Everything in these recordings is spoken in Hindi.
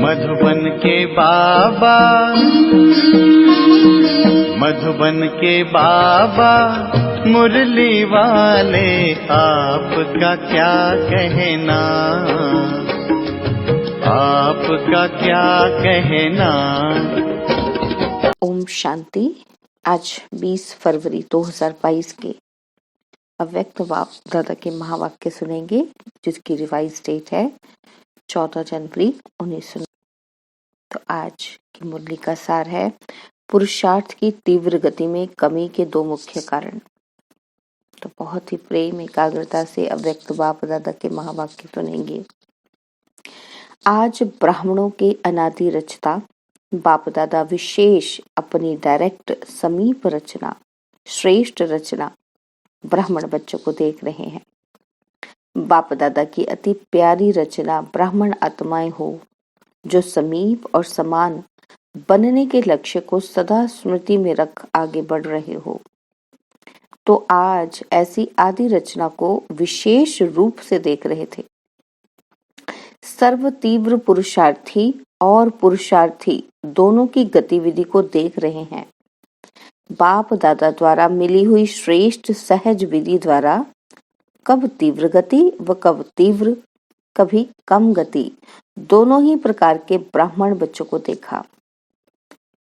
मधुबन के बाबा, मधुबन के बाबा मुरली वाले, आपका क्या कहना, आपका क्या कहना। ओम शांति। आज 20 फरवरी 2022 के अव्यक्त बाप दादा के महावाक्य सुनेंगे, जिसकी रिवाइज डेट है 14 जनवरी 1900। तो आज की मुरली का सार है पुरुषार्थ की तीव्र गति में कमी के दो मुख्य कारण। तो बहुत ही प्रेम एकाग्रता से अव्यक्त बाप दादा के महावाक्य सुनेंगे। आज ब्राह्मणों के अनादि रचता बाप दादा विशेष अपनी डायरेक्ट समीप रचना, श्रेष्ठ रचना ब्राह्मण बच्चों को देख रहे हैं। बाप दादा की अति प्यारी रचना ब्राह्मण आत्माएं हो, जो समीप और समान बनने के लक्ष्य को सदा स्मृति में रख आगे बढ़ रहे हो। तो आज ऐसी आदि रचना को विशेष रूप से देख रहे थे। सर्व तीव्र पुरुषार्थी और पुरुषार्थी दोनों की गतिविधि को देख रहे हैं। बाप दादा द्वारा मिली हुई श्रेष्ठ सहज विधि द्वारा कब तीव्र गति व कब तीव्र, कभी कम गति, दोनों ही प्रकार के ब्राह्मण बच्चों को देखा।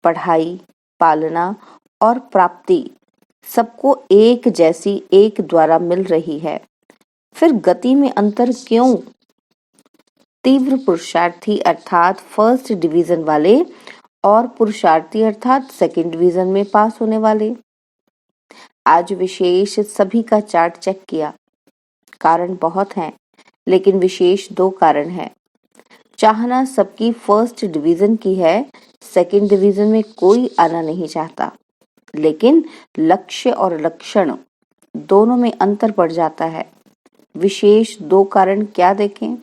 पढ़ाई, पालना और प्राप्ति सबको एक जैसी एक द्वारा मिल रही है, फिर गति में अंतर क्यों? तीव्र पुरुषार्थी अर्थात फर्स्ट डिवीजन वाले और पुरुषार्थी अर्थात सेकंड डिवीजन में पास होने वाले। आज विशेष सभी का चार्ट चेक किया। कारण बहुत हैं, लेकिन विशेष दो कारण हैं। चाहना सबकी फर्स्ट डिवीजन की है, सेकंड डिवीजन में कोई आना नहीं चाहता, लेकिन लक्ष्य और लक्षण दोनों में अंतर पड़ जाता है। विशेष दो कारण क्या देखें?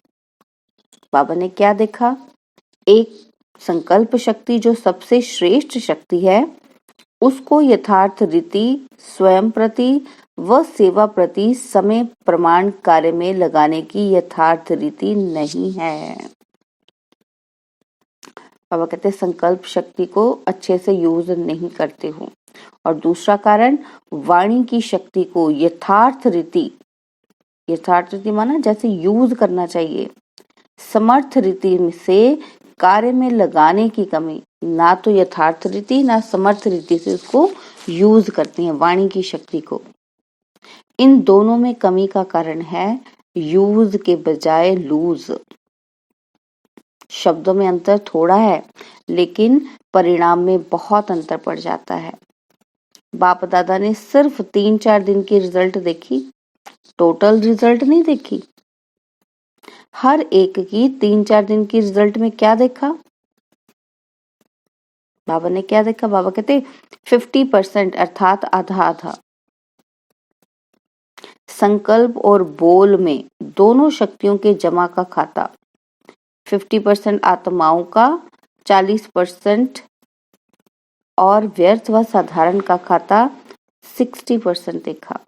बाबा ने क्या देखा? एक, संकल्प शक्ति जो सबसे श्रेष्ठ शक्ति है, उसको यथार्थ रीति स्वयं प्रति व सेवा प्रति समय प्रमाण कार्य में लगाने की यथार्थ रीति नहीं है। बाबा कहते संकल्प शक्ति को अच्छे से यूज नहीं करते हो। और दूसरा कारण, वाणी की शक्ति को यथार्थ रीति माना जैसे यूज करना चाहिए, समर्थ रीति से कार्य में लगाने की कमी। ना तो यथार्थ रीति ना समर्थ रीति से उसको यूज करते हैं वाणी की शक्ति को। इन दोनों में कमी का कारण है यूज के बजाय लूज। शब्दों में अंतर थोड़ा है, लेकिन परिणाम में बहुत अंतर पड़ जाता है। बाप दादा ने सिर्फ 3-4 दिन की रिजल्ट देखी, टोटल रिजल्ट नहीं देखी। हर एक की 3-4 दिन की रिजल्ट में क्या देखा? बाबा ने क्या देखा? बाबा कहते 50% अर्थात आधा आधा। संकल्प और बोल में दोनों शक्तियों के जमा का खाता 50% आत्माओं का, 40% और व्यर्थ व साधारण का खाता 60% देखा।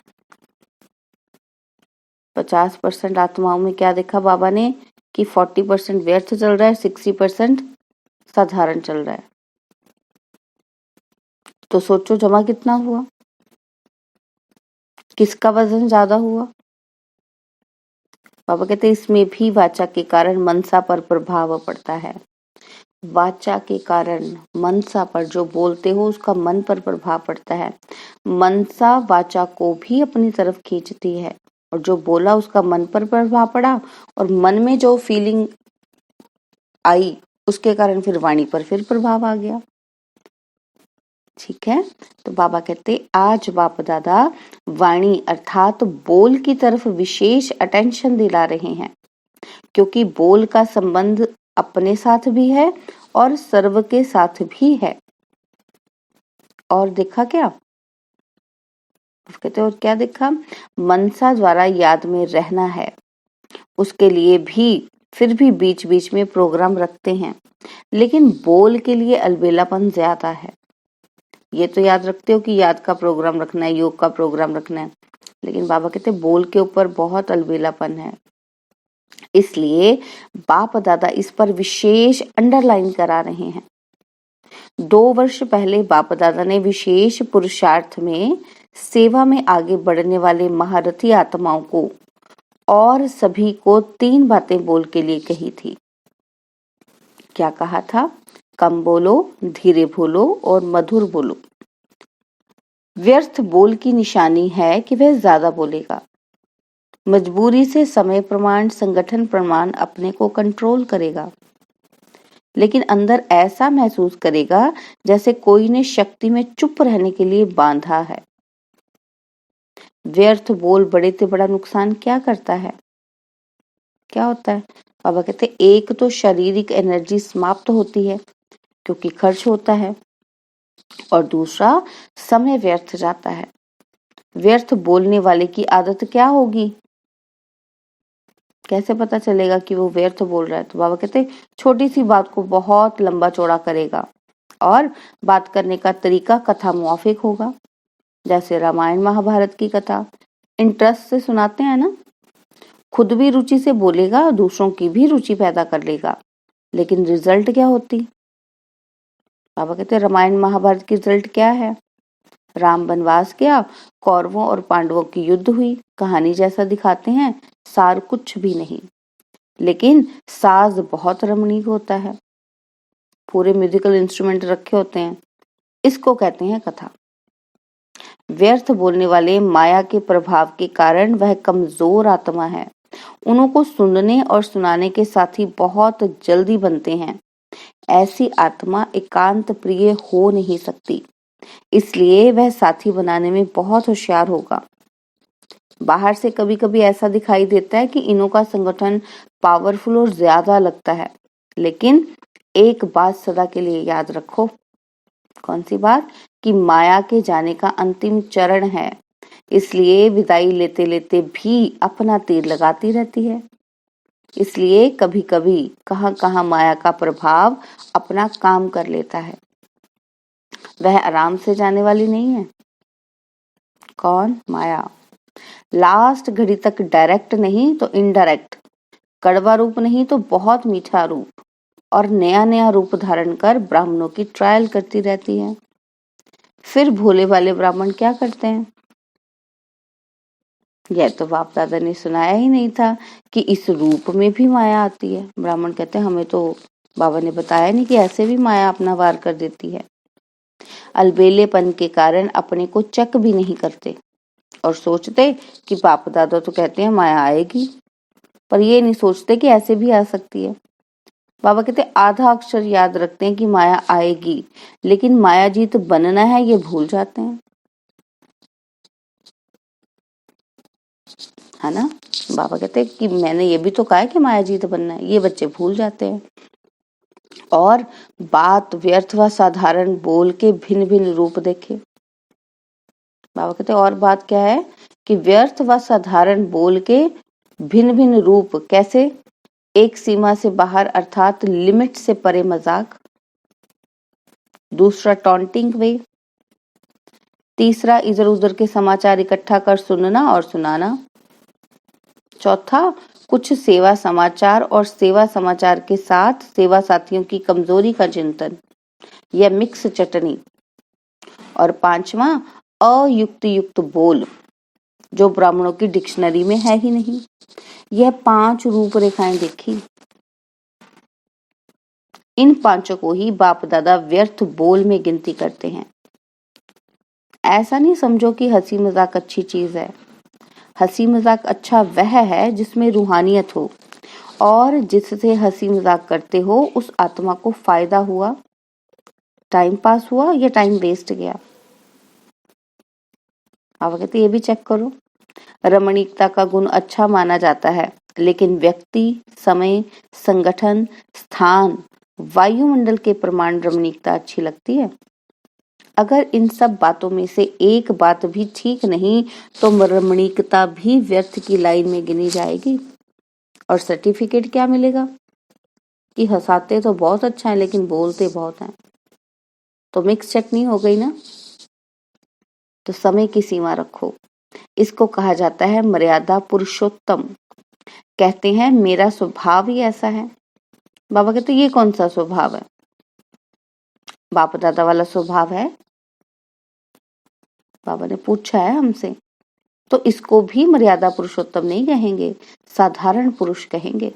50% आत्माओं में क्या देखा बाबा ने कि 40% व्यर्थ चल रहा है, 60% साधारण चल रहा है। तो सोचो जमा कितना हुआ, किसका वजन ज्यादा हुआ? बाबा कहते इसमें भी वाचा के कारण मनसा पर प्रभाव पड़ता है। वाचा के कारण मनसा पर, जो बोलते हो उसका मन पर प्रभाव पड़ता है। मनसा वाचा को भी अपनी तरफ खींचती है, और जो बोला उसका मन पर प्रभाव पड़ा, और मन में जो फीलिंग आई उसके कारण फिर वाणी पर फिर प्रभाव आ गया। ठीक है, तो बाबा कहते आज बाप दादा वाणी अर्थात बोल की तरफ विशेष अटेंशन दिला रहे हैं, क्योंकि बोल का संबंध अपने साथ भी है और सर्व के साथ भी है। और देखा क्या? कहते और क्या देखा? मनसा द्वारा याद में रहना है, उसके लिए भी फिर भी बीच बीच में प्रोग्राम रखते हैं, लेकिन बोल के लिए अलबेलापन ज्यादा है। ये तो याद रखते हो कि याद का प्रोग्राम रखना है, योग का प्रोग्राम रखना है, लेकिन बाबा कहते बोल के ऊपर बहुत अलबेलापन है। इसलिए बाप दादा इस पर विशेष अंडरलाइन करा रहे हैं। 2 वर्ष पहले बाप दादा ने विशेष पुरुषार्थ में सेवा में आगे बढ़ने वाले महारथी आत्माओं को और सभी को 3 बातें बोल के लिए कही थी। क्या कहा था? कम बोलो, धीरे बोलो और मधुर बोलो। व्यर्थ बोल की निशानी है कि वह ज्यादा बोलेगा। मजबूरी से समय प्रमाण, संगठन प्रमाण अपने को कंट्रोल करेगा, लेकिन अंदर ऐसा महसूस करेगा जैसे कोई ने शक्ति में चुप रहने के लिए बांधा है। व्यर्थ बोल बड़े से बड़ा नुकसान क्या करता है? क्या होता है? बाबा कहते एक तो शारीरिक एनर्जी समाप्त होती है क्योंकि खर्च होता है, और दूसरा समय व्यर्थ जाता है। व्यर्थ बोलने वाले की आदत क्या होगी? कैसे पता चलेगा कि वो व्यर्थ बोल रहा है? तो बाबा कहते छोटी सी बात को बहुत लंबा चौड़ा करेगा और बात करने का तरीका कथा मुआफिक होगा। जैसे रामायण महाभारत की कथा इंटरेस्ट से सुनाते हैं ना, खुद भी रुचि से बोलेगा, दूसरों की भी रुचि पैदा कर लेगा, लेकिन रिजल्ट क्या होती? बाबा कहते रामायण महाभारत की रिजल्ट क्या है? राम वनवास गया, कौरवों और पांडवों की युद्ध हुई, कहानी जैसा दिखाते हैं, सार कुछ भी नहीं, लेकिन साज बहुत रमणीक होता है, पूरे म्यूजिकल इंस्ट्रूमेंट रखे होते हैं। इसको कहते हैं कथा। व्यर्थ बोलने वाले माया के प्रभाव के कारण वह कमजोर आत्मा है। उनको सुनने और सुनाने के साथी बहुत जल्दी बनते हैं। ऐसी आत्मा एकांत प्रिय हो नहीं सकती, इसलिए वह साथी बनाने में बहुत होशियार होगा। बाहर से कभी कभी ऐसा दिखाई देता है कि इनों का संगठन पावरफुल और ज्यादा लगता है, लेकिन एक बात सदा के लिए याद रखो। कौन सी बात? कि माया के जाने का अंतिम चरण है, इसलिए विदाई लेते लेते भी अपना तीर लगाती रहती है। इसलिए कभी कभी कहां कहां माया का प्रभाव अपना काम कर लेता है। वह आराम से जाने वाली नहीं है। कौन? माया। लास्ट घड़ी तक डायरेक्ट नहीं तो इनडायरेक्ट, कड़वा रूप नहीं तो बहुत मीठा रूप, और नया नया रूप धारण कर ब्राह्मणों की ट्रायल करती रहती है। फिर भोले वाले ब्राह्मण क्या करते हैं? यह तो बाप दादा ने सुनाया ही नहीं था कि इस रूप में भी माया आती है। ब्राह्मण कहते हैं हमें तो बाबा ने बताया नहीं कि ऐसे भी माया अपना वार कर देती है। अलबेलेपन के कारण अपने को चेक भी नहीं करते और सोचते कि बाप दादा तो कहते हैं माया आएगी, पर ये नहीं सोचते कि ऐसे भी आ सकती है। बाबा कहते आधा अक्षर याद रखते हैं कि माया आएगी, लेकिन माया जीत बनना है ये भूल जाते हैं, है ना। बाबा कहते हैं कि मैंने ये भी तो कहा है कि माया जीत बनना है, ये बच्चे भूल जाते हैं और बात व्यर्थ व साधारण बोल के भिन्न भिन्न रूप देखे। बाबा कहते हैं और बात क्या है कि व्यर्थ व साधारण बोल के भिन्न भिन्न रूप कैसे? एक सीमा से बाहर अर्थात लिमिट से परे मजाक, दूसरा टॉन्टिंग वे, तीसरा इधर उधर के समाचार इकट्ठा कर सुनना और सुनाना, चौथा कुछ सेवा समाचार और सेवा समाचार के साथ सेवा साथियों की कमजोरी का चिंतन या मिक्स चटनी, और पांचवा अयुक्त युक्त बोल जो ब्राह्मणों की डिक्शनरी में है ही नहीं। यह 5 रूपरेखाएं देखी। इन पांचों को ही बाप दादा व्यर्थ बोल में गिनती करते हैं। ऐसा नहीं समझो कि हंसी मजाक अच्छी चीज है। हंसी मजाक अच्छा वह है जिसमें रूहानियत हो और जिससे हंसी मजाक करते हो उस आत्मा को फायदा हुआ, टाइम पास हुआ या टाइम वेस्ट गया। आप कहते ये भी चेक करो। रमणीकता का गुण अच्छा माना जाता है, लेकिन व्यक्ति, समय, संगठन, स्थान, वायुमंडल के प्रमाण रमणीकता अच्छी लगती है। अगर इन सब बातों में से एक बात भी ठीक नहीं तो रमणीकता भी व्यर्थ की लाइन में गिनी जाएगी और सर्टिफिकेट क्या मिलेगा कि हंसाते तो बहुत अच्छा है लेकिन बोलते बहुत हैं। तो मिक्स चटनी हो गई ना। तो समय की सीमा रखो। इसको कहा जाता है मर्यादा पुरुषोत्तम। कहते हैं मेरा स्वभाव ही ऐसा है। बाबा कहते ये कौन सा स्वभाव है? बाप दादा वाला स्वभाव है। बाबा ने पूछा है हमसे, तो इसको भी मर्यादा पुरुषोत्तम नहीं कहेंगे, साधारण पुरुष कहेंगे।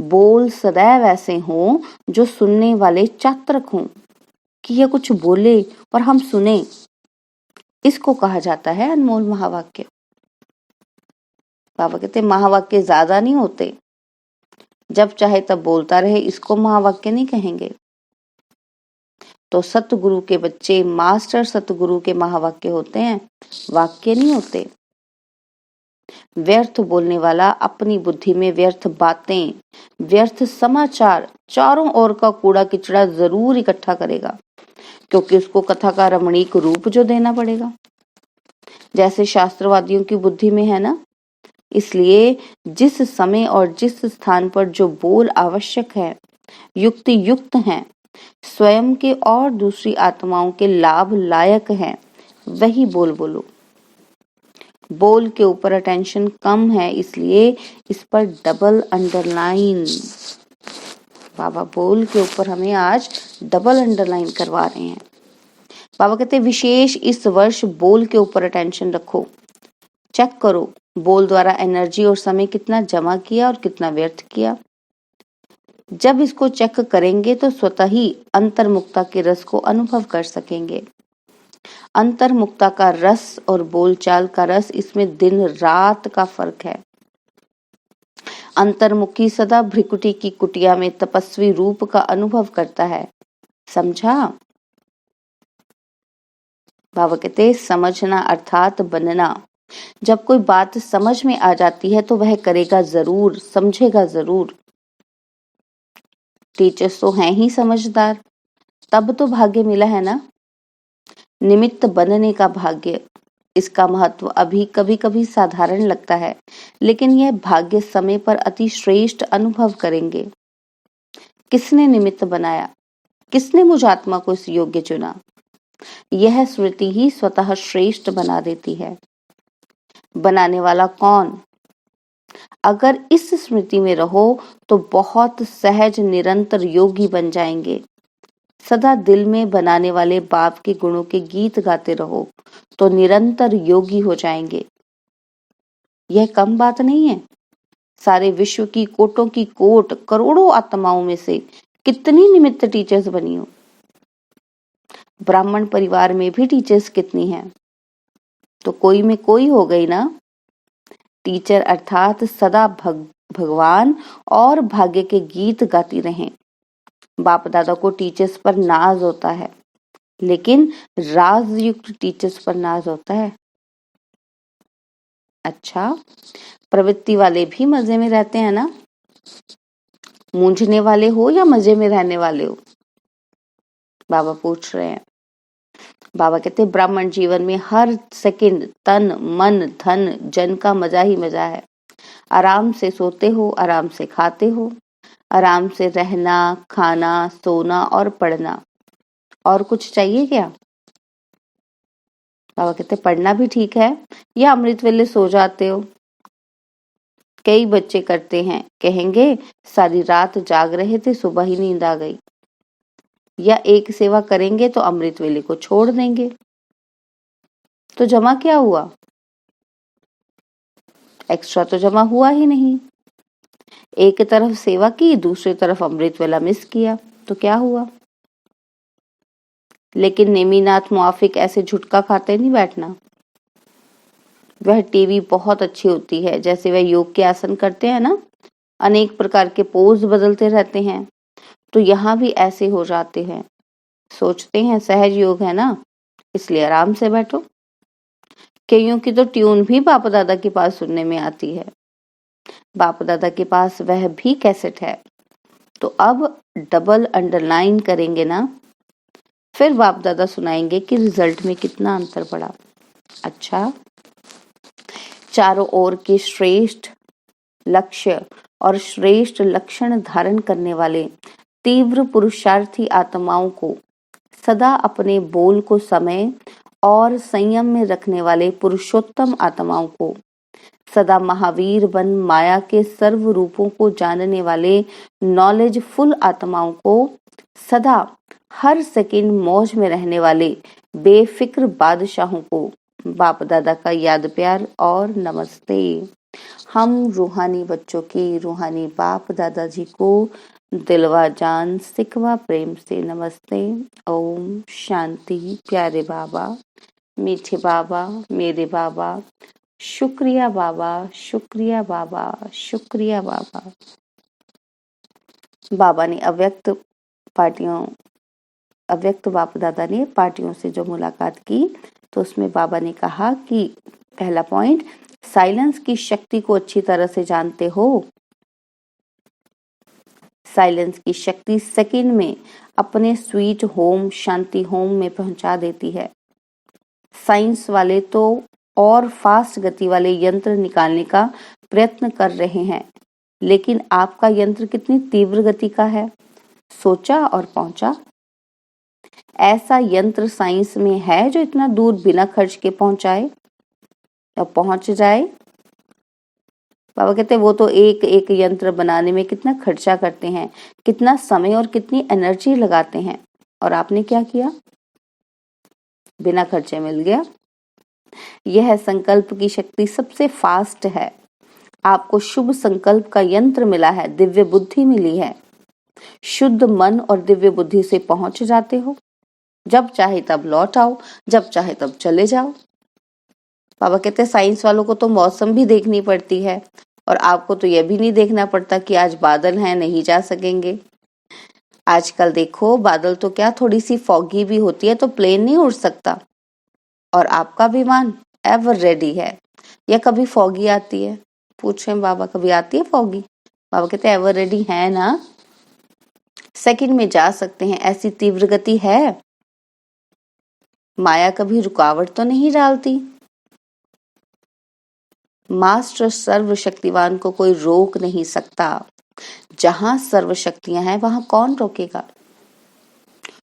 बोल सदैव ऐसे हों जो सुनने वाले चातक हों, कि यह कुछ बोले और हम सुने, इसको कहा जाता है अनमोल महावाक्य। बाबा कहते महावाक्य ज्यादा नहीं होते, जब चाहे तब बोलता रहे, इसको महावाक्य नहीं कहेंगे। तो सतगुरु के बच्चे मास्टर सतगुरु के महावाक्य होते हैं, वाक्य नहीं होते। व्यर्थ बोलने वाला अपनी बुद्धि में व्यर्थ बातें, व्यर्थ समाचार, चारों ओर का कूड़ा किचड़ा जरूर इकट्ठा करेगा, क्योंकि उसको कथा का रमणीक रूप जो देना पड़ेगा, जैसे शास्त्रवादियों की बुद्धि में है ना। इसलिए जिस समय और जिस स्थान पर जो बोल आवश्यक है, युक्ति युक्त हैं, स्वयं के और दूसरी आत्माओं के लाभ लायक हैं, वही बोल बोलो। बोल के ऊपर अटेंशन कम है, इसलिए इस पर डबल अंडरलाइन। बाबा बोल के ऊपर हमें आज डबल अंडरलाइन करवा रहे हैं। बाबा कहते विशेष इस वर्ष बोल के ऊपर अटेंशन रखो, चेक करो बोल द्वारा एनर्जी और समय कितना जमा किया और कितना व्यर्थ किया। जब इसको चेक करेंगे तो स्वतः ही अंतर्मुक्ता के रस को अनुभव कर सकेंगे। अंतर्मुक्ता का रस और बोलचाल का रस, इसमें दिन रात का फर्क है। अंतर्मुखी सदा भ्रिकुटी की कुटिया में तपस्वी रूप का अनुभव करता है, समझा? बाबा कहते समझना अर्थात बनना। जब कोई बात समझ में आ जाती है तो वह करेगा जरूर, समझेगा जरूर। टीचर्स तो हैं ही समझदार, तब तो भाग्य मिला है ना, निमित्त बनने का भाग्य। इसका महत्व अभी कभी कभी साधारण लगता है, लेकिन यह भाग्य समय पर अति श्रेष्ठ अनुभव करेंगे। किसने निमित्त बनाया? किसने मुझ आत्मा को इस योग्य चुना? यह स्मृति ही स्वतः श्रेष्ठ बना देती है। बनाने वाला कौन? अगर इस स्मृति में रहो तो बहुत सहज निरंतर योगी बन जाएंगे। सदा दिल में बनाने वाले बाप के गुणों के गीत गाते रहो तो निरंतर योगी हो जाएंगे। यह कम बात नहीं है। सारे विश्व की कोटों की कोट, करोड़ों आत्माओं में से कितनी निमित्त टीचर्स बनी हो। ब्राह्मण परिवार में भी टीचर्स कितनी हैं, तो कोई में कोई हो गई ना। टीचर अर्थात सदा भगवान और भाग्य के गीत गाती रहें। बाप दादा को टीचर्स पर नाज होता है, लेकिन राजयुक्त टीचर्स पर नाज होता है। अच्छा, प्रवृत्ति वाले भी मजे में रहते हैं ना? मूंझने वाले हो या मजे में रहने वाले हो? बाबा पूछ रहे हैं। बाबा कहते ब्राह्मण जीवन में हर सेकंड तन मन धन जन का मजा ही मजा है। आराम से सोते हो, आराम से खाते हो, आराम से रहना, खाना, सोना और पढ़ना। और कुछ चाहिए क्या? बाबा कहते पढ़ना भी ठीक है, या अमृत वेले सो जाते हो? कई बच्चे करते हैं, कहेंगे सारी रात जाग रहे थे, सुबह ही नींद आ गई। या एक सेवा करेंगे तो अमृत वेले को छोड़ देंगे। तो जमा क्या हुआ? एक्स्ट्रा तो जमा हुआ ही नहीं। एक तरफ सेवा की, दूसरी तरफ अमृत वेला मिस किया, तो क्या हुआ? लेकिन नेमीनाथ मुआफिक ऐसे झुटका खाते नहीं बैठना। वह टीवी बहुत अच्छी होती है, जैसे वह योग के आसन करते हैं ना, अनेक प्रकार के पोज बदलते रहते हैं, तो यहाँ भी ऐसे हो जाते हैं। सोचते हैं सहज योग है ना, इसलिए आराम से बैठो। कईयों की तो ट्यून भी बाप दादा के पास सुनने में आती है। बाप दादा के पास वह भी कैसेट है, तो अब डबल अंडरलाइन करेंगे ना, फिर बाप दादा सुनाएंगे कि रिजल्ट में कितना अंतर पड़ा। अच्छा, चारों ओर के श्रेष्ठ लक्ष्य और श्रेष्ठ लक्षण धारण करने वाले तीव्र पुरुषार्थी आत्माओं को, सदा अपने बोल को समय और संयम में रखने वाले पुरुषोत्तम आत्माओं को सदा महावीर बन माया के सर्व रूपों को जानने वाले नॉलेजफुल आत्माओं को, सदा हर सेकंड मौज में रहने वाले बेफिक्र बादशाहों को बाप दादा का याद प्यार और नमस्ते। हम रूहानी बच्चों के रूहानी बाप दादाजी को दिलवा जान सिकवा प्रेम से नमस्ते। ओम शांति। प्यारे बाबा, मीठे बाबा, मेरे बाबा, शुक्रिया बाबा, शुक्रिया बाबा, शुक्रिया बाबा। बाबा ने अव्यक्त बाप दादा ने पार्टियों से जो मुलाकात की, तो उसमें बाबा ने कहा कि पहला पॉइंट, साइलेंस की शक्ति को अच्छी तरह से जानते हो। साइलेंस की शक्ति सेकंड में अपने स्वीट होम शांति होम में पहुंचा देती है। साइंस वाले तो और फास्ट गति वाले यंत्र निकालने का प्रयत्न कर रहे हैं, लेकिन आपका यंत्र कितनी तीव्र गति का है, सोचा और पहुंचा। ऐसा यंत्र साइंस में है जो इतना दूर बिना खर्च के पहुंचाए या पहुंच जाए। बाबा कहते हैं वो तो एक एक यंत्र बनाने में कितना खर्चा करते हैं, कितना समय और कितनी एनर्जी लगाते हैं, और आपने क्या किया, बिना खर्चे मिल गया। यह संकल्प की शक्ति सबसे फास्ट है। आपको शुभ संकल्प का यंत्र मिला है, दिव्य बुद्धि मिली है। शुद्ध मन और दिव्य बुद्धि से पहुंच जाते हो। जब चाहे तब लौट आओ, जब चाहे तब चले जाओ। बाबा कहते हैं साइंस वालों को तो मौसम भी देखनी पड़ती है, और आपको तो यह भी नहीं देखना पड़ता कि आज बादल हैं, नहीं जा सकेंगे। आजकल देखो बादल तो क्या, थोड़ी सी फॉगी भी होती है तो प्लेन नहीं उड़ सकता, और आपका विमान एवर रेडी है। या कभी फॉगी आती है, पूछे बाबा कभी आती है फॉगी? बाबा कहते हैं एवर रेडी है ना, सेकंड में जा सकते हैं, ऐसी तीव्र गति है। माया कभी रुकावट तो नहीं डालती। मास्टर सर्वशक्तिवान को कोई रोक नहीं सकता। जहां सर्वशक्तियां हैं वहां कौन रोकेगा?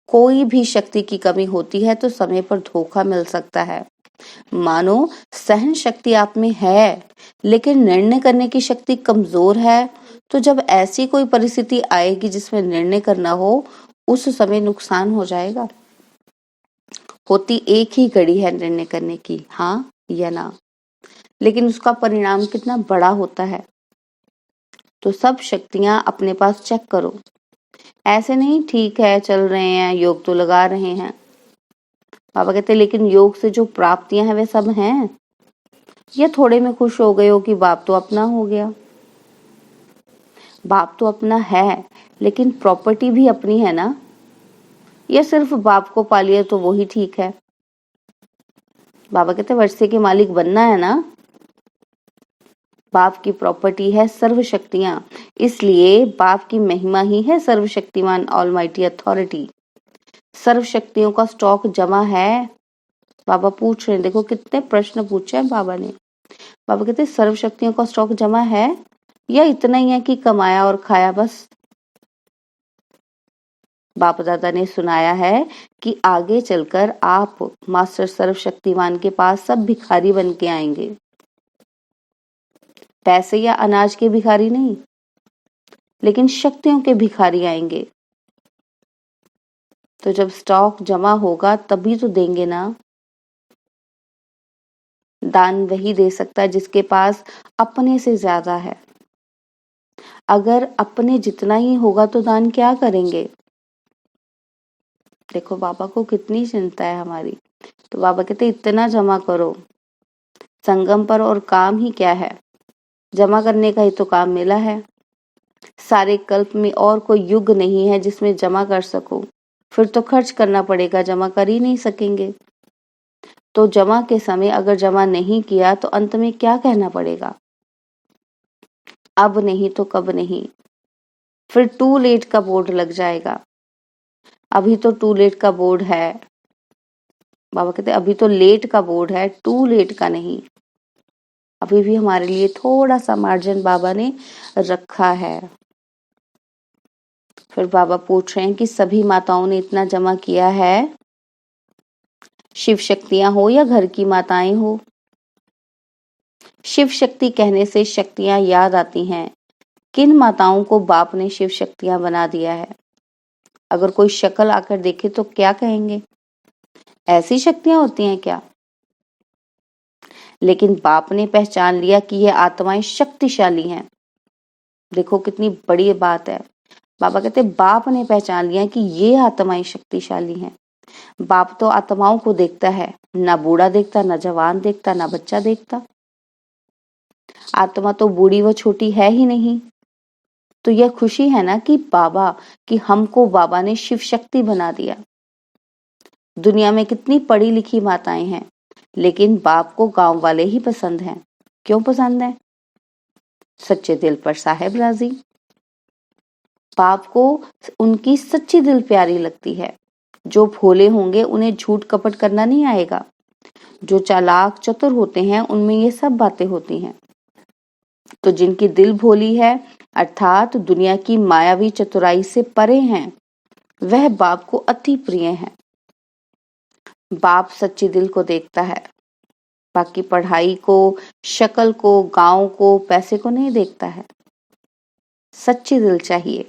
कोई भी शक्ति की कमी होती है तो समय पर धोखा मिल सकता है। मानो सहन शक्ति आप में है, लेकिन निर्णय करने की शक्ति कमजोर है, तो जब ऐसी कोई परिस्थिति आएगी जिसमें निर्णय करना हो, उस समय नुकसान हो जाएगा। होती एक ही घड़ी है निर्णय करने की, हाँ या ना, लेकिन उसका परिणाम कितना बड़ा होता है। तो सब शक्तियां अपने पास चेक करो। ऐसे नहीं ठीक है चल रहे हैं, योग तो लगा रहे हैं। बाबा कहते लेकिन योग से जो प्राप्तियां हैं वे सब हैं, या थोड़े में खुश हो गए हो कि बाप तो अपना हो गया? बाप तो अपना है, लेकिन प्रॉपर्टी भी अपनी है ना। या सिर्फ बाप को पालिए तो वही ठीक है? बाबा कहते वर्षे के मालिक बनना है ना। बाप की प्रॉपर्टी है सर्व शक्तियां, इसलिए बाप की महिमा ही है सर्वशक्तिमान ऑलमाइटी अथॉरिटी। सर्व शक्तियों का स्टॉक जमा है। बाबा पूछ रहे हैं, देखो कितने प्रश्न पूछे हैं बाबा ने। बाबा कहते सर्व शक्तियों का स्टॉक जमा है, या इतना ही है कि कमाया और खाया बस? बाप दादा ने सुनाया है कि आगे चलकर आप मास्टर सर्वशक्तिमान के पास सब भिखारी बन के आएंगे। पैसे या अनाज के भिखारी नहीं, लेकिन शक्तियों के भिखारी आएंगे। तो जब स्टॉक जमा होगा तभी तो देंगे ना। दान वही दे सकता है जिसके पास अपने से ज्यादा है। अगर अपने जितना ही होगा तो दान क्या करेंगे? देखो बाबा को कितनी चिंता है हमारी। तो बाबा कहते इतना जमा करो। संगम पर और काम ही क्या है, जमा करने का ही तो काम मिला है। सारे कल्प में और कोई युग नहीं है जिसमें जमा कर सको, फिर तो खर्च करना पड़ेगा, जमा कर ही नहीं सकेंगे। तो जमा के समय अगर जमा नहीं किया तो अंत में क्या कहना पड़ेगा? अब नहीं तो कब नहीं, फिर टू लेट का बोर्ड लग जाएगा। अभी तो टू लेट का बोर्ड है। बाबा कहते अभी तो लेट का बोर्ड है, टू लेट का नहीं। अभी भी हमारे लिए थोड़ा सा मार्जिन बाबा ने रखा है। फिर बाबा पूछ रहे हैं कि सभी माताओं ने इतना जमा किया है, शिव शक्तियां हो या घर की माताएं हो। शिव शक्ति कहने से शक्तियां याद आती हैं। किन माताओं को बाप ने शिव शक्तियां बना दिया है? अगर कोई शक्ल आकर देखे तो क्या कहेंगे? ऐसी शक्तियां होती हैं क्या? लेकिन बाप ने पहचान लिया कि ये आत्माएं शक्तिशाली हैं। देखो कितनी बड़ी बात है। बाबा कहते बाप ने पहचान लिया कि ये आत्माएं शक्तिशाली हैं। बाप तो आत्माओं को देखता है, ना बूढ़ा देखता, ना जवान देखता, ना बच्चा देखता। आत्मा तो बूढ़ी व छोटी है ही नहीं। तो यह खुशी है ना कि हमको बाबा ने शिव शक्ति बना दिया। दुनिया में कितनी पढ़ी लिखी माताएं हैं, लेकिन बाप को गांव वाले ही पसंद हैं। क्यों पसंद है? सच्चे दिल पर साहेब राजी। बाप को उनकी सच्ची दिल प्यारी लगती है। जो भोले होंगे उन्हें झूठ कपट करना नहीं आएगा। जो चालाक चतुर होते हैं उनमें ये सब बातें होती हैं। तो जिनकी दिल भोली है अर्थात दुनिया की मायावी चतुराई से परे हैं, वह बाप को अति प्रिय है। बाप सच्ची दिल को देखता है, बाकी पढ़ाई को, शक्ल को, गांव को, पैसे को नहीं देखता है। सच्ची दिल चाहिए,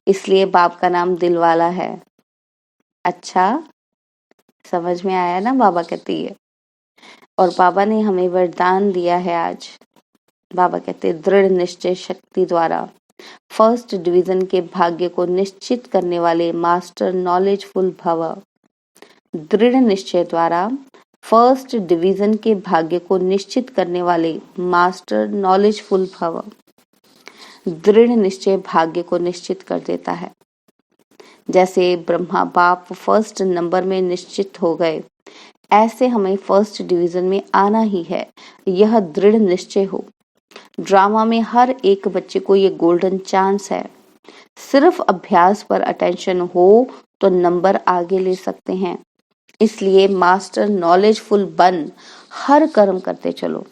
इसलिए बाप का नाम दिल वाला है। अच्छा, समझ में आया ना? बाबा कहती है। और बाबा ने हमें वरदान दिया है आज। बाबा कहते दृढ़ निश्चय शक्ति द्वारा फर्स्ट डिवीजन के भाग्य को निश्चित करने वाले मास्टर नॉलेजफुल भव। दृढ़ निश्चय द्वारा फर्स्ट डिवीजन के भाग्य को निश्चित करने वाले मास्टर नॉलेजफुल भव। दृढ़ निश्चय भाग्य को निश्चित कर देता है। जैसे ब्रह्मा बाप फर्स्ट नंबर में निश्चित हो गए, ऐसे हमें फर्स्ट डिवीजन में आना ही है। यह दृढ़ निश्चय हो। ड्रामा में हर एक बच्चे को ये गोल्डन चांस है। सिर्फ अभ्यास पर अटेंशन हो तो नंबर आगे ले सकते हैं। इसलिए मास्टर नॉलेजफुल बन हर कर्म करते चलो।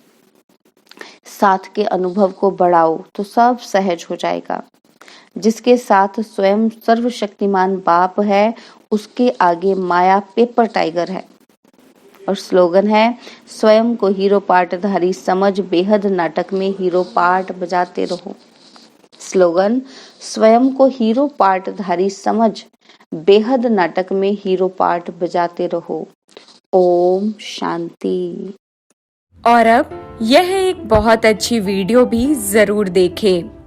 साथ के अनुभव को बढ़ाओ तो सब सहज हो जाएगा। जिसके साथ स्वयं सर्वशक्तिमान बाप है, उसके आगे माया पेपर टाइगर है। और स्लोगन है स्वयं को हीरो पार्टधारी समझ बेहद नाटक में हीरो पार्ट बजाते रहो। स्लोगन स्वयं को हीरो पार्टधारी समझ बेहद नाटक में हीरो पार्ट बजाते रहो। ओम शांति। और अब यह एक बहुत अच्छी वीडियो भी जरूर देखें।